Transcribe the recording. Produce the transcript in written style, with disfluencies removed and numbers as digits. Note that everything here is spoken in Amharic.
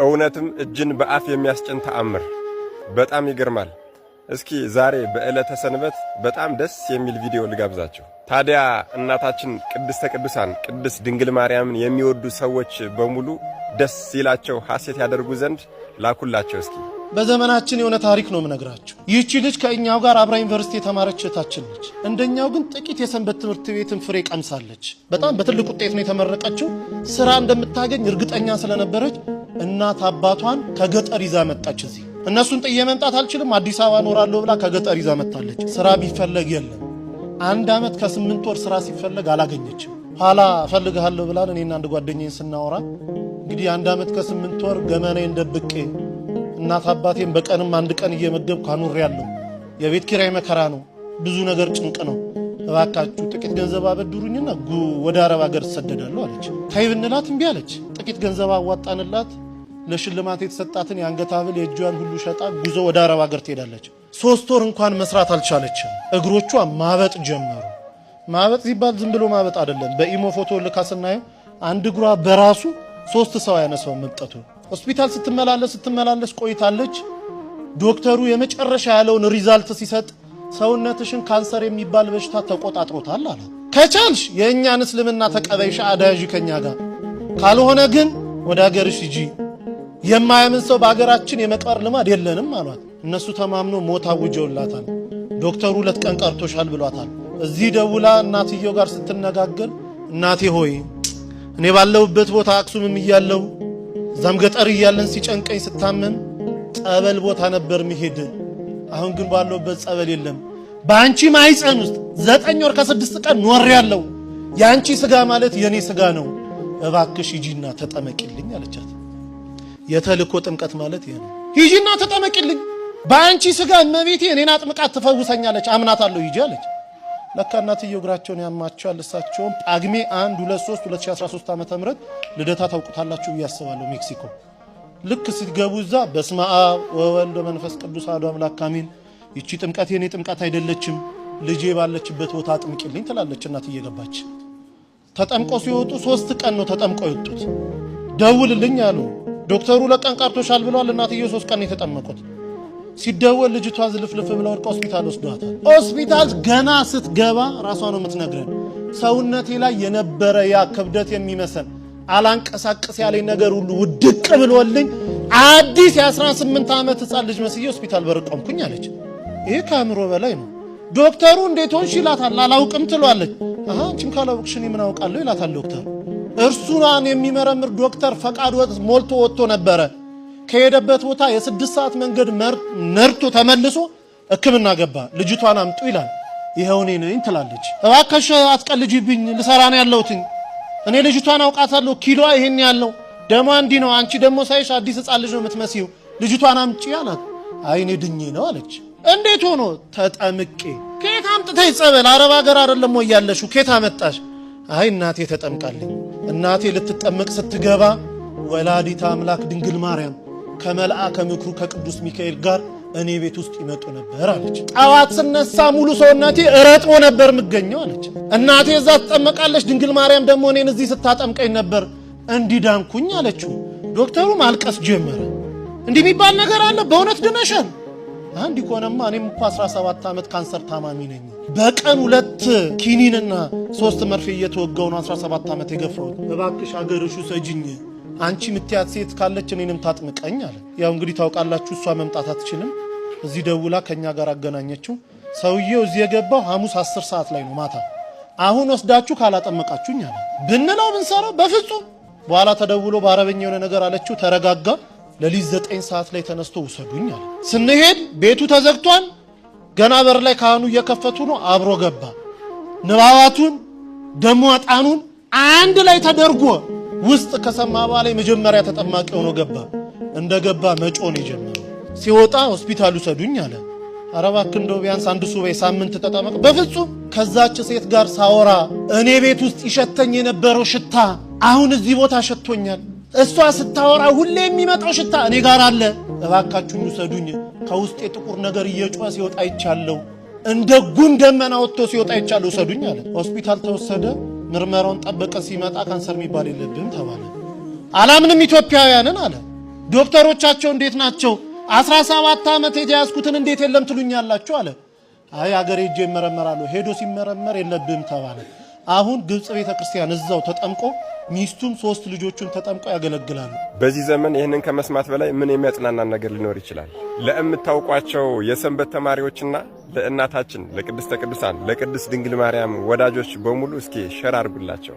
እውነትም እጅን በአፍ የሚያስጭን ተአምር በጣም ይገርማል። እስኪ ዛሬ በዕለተ ሰንበት በጣም ደስ የሚል ቪዲዮ ልጋብዛችሁ። ታዲያ እናታችን ቅድስተ ቅዱሳን ቅድስት ድንግል ማርያምን የሚወዱ ሰዎች በሙሉ ደስ ይላቸው ሐሴት ያደርጉ ዘንድ ላኩላቸው። እስኪ በዘመናችን የሆነ ታሪክ ነው የምነግራችሁ። ይህች ልጅ ከእኛው ጋር አብራ ዩኒቨርሲቲ የተማረች እህታችን ነች። እንደኛው ግን ጥቂት የሰንበት ትምህርት ቤትን ፍሬ ቀምሳለች። በጣም በትልቅ ውጤት ነው የተመረቀችው። ስራ እንደምታገኝ እርግጠኛ ስለነበረች እናት አባቷን ከገጠር ይዛ መጣች። እዚህ እነሱን ጥዬ መምጣት አልችልም፣ አዲስ አበባ ኖራለሁ ብላ ከገጠር ይዛ መጣለች። ስራ ቢፈለግ የለም። 1 ዓመት ከ8 ወር ስራ ሲፈለግ አላገኘችም። ኋላ እፈልግሃለሁ ብላን እኔና አንድ ጓደኛዬን ስናወራ እንግዲህ 1 ዓመት ከ8 ወር ገመናዬን ደብቄ እናት አባቴን በቀንም 1 ቀን እየመገብኩ አኑሬያለሁ። የቤት ኪራይ መከራ ነው፣ ብዙ ነገር ጭንቅ ነው። እባካችሁ ጥቂት ገንዘብ አበድሩኝና ወደ አረብ ሀገር ተሰደዳለሁ አለች። ታይ ብንላት እምቢ አለች። ጥቂት ገንዘብ አዋጣንላት። ለሽልማት የተሰጣትን የአንገት ሐብል የእጇን ሁሉ ሸጣ ጉዞ ወደ አረብ ሀገር ትሄዳለች። 3 ወር እንኳን መስራት አልቻለችም። እግሮቿ ማበጥ ጀመሩ። ማበጥ ሲባል ዝም ብሎ ማበጥ አይደለም። በኢሞ ፎቶ ልካ ስናየው አንድ እግሯ በራሱ 3 ሰው ያነሳው መብጠቱ። ሆስፒታል ስትመላለስ ቆይታለች። ዶክተሩ የመጨረሻ ያለውን ሪዛልት ሲሰጥ ሰውነትሽን ካንሰር የሚባል በሽታ ተቆጣጥሮታል አለ። ከቻልሽ የእኛን እስልምና ተቀበይሽ አዳጅ ከኛ ጋር፣ ካልሆነ ግን ወደ ሀገርሽ ሂጂ። የማያምን ሰው በሀገራችን የመቅበር ልማድ የለንም አሏት። እነሱ ተማምኖ ሞት አውጀውላታል። ዶክተሩ 2 ቀን ቀርቶሻል ብሏታል። እዚህ ደውላ እናትየው ጋር ስትነጋገር እናቴ ሆይ እኔ ባለሁበት ቦታ አክሱምም እያለሁ እዛም ገጠር እያለን ሲጨንቀኝ ስታመም ጸበል ቦታ ነበር መሄድ። አሁን ግን ባለሁበት ጸበል የለም። በአንቺ ማይፀን ውስጥ 9 ወር ከ6 ቀን ኖሬያለሁ። ያንቺ ስጋ ማለት የኔ ስጋ ነው። እባክሽ ሂጂና ተጠመቂልኝ አለቻት። የተልኮ ጥምቀት ማለት ይሄ ነው። ሂጂና ተጠመቂልኝ፣ በአንቺ ስጋ እመቤቴ እኔን አጥምቃት ትፈውሰኛለች፣ አምናታለሁ፣ ሂጂ አለች። ለካ እናትየው እግራቸውን ያማቸዋል። እሳቸውም ጳጉሜ 1 2 3 2013 ዓ.ም ልደታ ታውቁታላችሁ ብዬ አስባለሁ። ሜክሲኮ ልክ ስትገቡ እዛ በስመ አብ ወወልድ ወመንፈስ ቅዱስ አሐዱ አምላክ አሜን፣ ይቺ ጥምቀት የኔ ጥምቀት አይደለችም፣ ልጄ ባለችበት ቦታ አጥምቂልኝ ትላለች እናትዬ። ገባች። ተጠምቀው ሲወጡ 3 ቀን ነው ተጠምቀው የወጡት። ደውልልኝ አሉ ዶክተሩ። 2 ቀን ቀርቶሻል ብለዋል። እናትየው 3 ቀን የተጠመቁት። ሲደወል ልጅቷ ዝልፍልፍ ብላ ወድቃ ሆስፒታል ወስዷታል። ሆስፒታል ገና ስትገባ ራሷ ነው የምትነግረን፣ ሰውነቴ ላይ የነበረ ያ ክብደት የሚመሰል አላንቀሳቀስ ያለኝ ነገር ሁሉ ውድቅ ብሎልኝ አዲስ የ18 ዓመት ሕፃን ልጅ መስዬ ሆስፒታል በር ቆምኩኝ አለች። ይሄ ከአእምሮ በላይ ነው። ዶክተሩ እንዴት ሆንሽ ይላታል። አላውቅም ትሏለች። አንቺም ካላውቅሽ እኔ ምን አውቃለሁ ይላታል ዶክተሩ። እርሱን የሚመረምር ዶክተር ፈቃድ ሞልቶ ወጥቶ ነበረ። ከሄደበት ቦታ የ6 ሰዓት መንገድ ነርቶ ተመልሶ ሕክምና ገባ። ልጅቷን አምጡ ይላል። ይሄው እኔ ነኝ ትላለች። እባክሽ አትቀልጂብኝ፣ ልሰራ ነው ያለሁት። እኔ ልጅቷን አውቃታለሁ፣ ኪሎዋ ይሄን ያለው ደሞ እንዲህ ነው። አንቺ ደሞ ሳይሽ አዲስ ሕፃን ልጅ ነው የምትመስዪው፣ ልጅቷን አምጪ አላት። አይ እኔ ድኜ ነው አለች። እንዴት ሆኖ? ተጠምቄ። ከየት አምጥተሽ ጸበል? አረብ ሀገር አይደለም ወይ ያለሽው? ከየት አመጣሽ? አይ እናቴ ተጠምቃለኝ። እናቴ ልትጠመቅ ስትገባ ወላዲተ አምላክ ድንግል ማርያም ከመልአከ ምክሩ ከቅዱስ ሚካኤል ጋር እኔ ቤት ውስጥ ይመጡ ነበር አለች። ጠዋት ስነሳ ሙሉ ሰውነቴ እረጥቦ ነበር የምገኘው አለች። እናቴ እዛ ትጠመቃለች፣ ድንግል ማርያም ደግሞ እኔን እዚህ ስታጠምቀኝ ነበር፣ እንዲዳንኩኝ አለችው። ዶክተሩ ማልቀስ ጀመረ። እንዲህ የሚባል ነገር አለ? በእውነት ድነሻል? አንድ ይኮነማ እኔም እኮ 17 ዓመት ካንሰር ታማሚ ነኝ። በቀን 2 ኪኒንና 3 መርፌ እየተወጋው ነው 17 ዓመት የገፋሁት። እባክሽ አገርሹ ሰጂኝ፣ አንቺ ምትያት ሴት ካለች እኔንም ታጥምቀኝ አለ። ያው እንግዲህ ታውቃላችሁ እሷ መምጣት አትችልም። እዚህ ደውላ ከኛ ጋር አገናኘችው። ሰውየው እዚህ የገባው ሐሙስ 10 ሰዓት ላይ ነው ማታ። አሁን ወስዳችሁ ካላጠመቃችሁኝ አለ። ብንለው ብንሰራው በፍጹም። በኋላ ተደውሎ በአረበኛ የሆነ ነገር አለችው። ተረጋጋ። ለሊት 9 ሰዓት ላይ ተነስቶ ውሰዱኝ አለ። ስንሄድ ቤቱ ተዘግቷል። ገና በር ላይ ካህኑ እየከፈቱ ነው። አብሮ ገባ። ንባባቱን ደሞ ዕጣኑን አንድ ላይ ተደርጎ ውስጥ ከሰማ በኋላ መጀመሪያ ተጠማቂ ሆኖ ገባ። እንደገባ መጮን የጀመረው ሲወጣ ሆስፒታል ውሰዱኝ አለ። ኧረ እባክህ እንደው ቢያንስ 1 ሱባኤ ሳምንት ተጠመቅ። በፍጹም። ከዛች ሴት ጋር ሳወራ እኔ ቤት ውስጥ ይሸተኝ የነበረው ሽታ አሁን እዚህ ቦታ ሸቶኛል። እሷ ስታወራ ሁሌ የሚመጣው ሽታ እኔ ጋር አለ። እባካችሁ ውሰዱኝ። ከውስጥ የጥቁር ነገር እየጮኸ ሲወጣ ይቻለው፣ እንደ ጉም ደመና ወጥቶ ሲወጣ ይቻለው፣ ውሰዱኝ አለ። ሆስፒታል ተወሰደ። ምርመራውን ጠበቀ። ሲመጣ ካንሰር የሚባል የለብህም ተባለ። አላምንም ኢትዮጵያውያንን አለ። ዶክተሮቻቸው እንዴት ናቸው? 17 ዓመት የተያዝኩትን እንዴት የለም ትሉኛላችሁ አለ። አይ አገሬ ሄጄ ይመረመራለሁ። ሄዶ ሲመረመር የለብህም ተባለ። አሁን ግብጽ ቤተክርስቲያን እዛው ተጠምቆ ሚስቱም 3 ልጆቹን ተጠምቆ ያገለግላሉ። በዚህ ዘመን ይህንን ከመስማት በላይ ምን የሚያጽናናን ነገር ሊኖር ይችላል? ለእምታውቋቸው የሰንበት ተማሪዎችና ለእናታችን ለቅድስተ ቅዱሳን ለቅድስት ድንግል ማርያም ወዳጆች በሙሉ እስኪ ሸር አድርጉላቸው።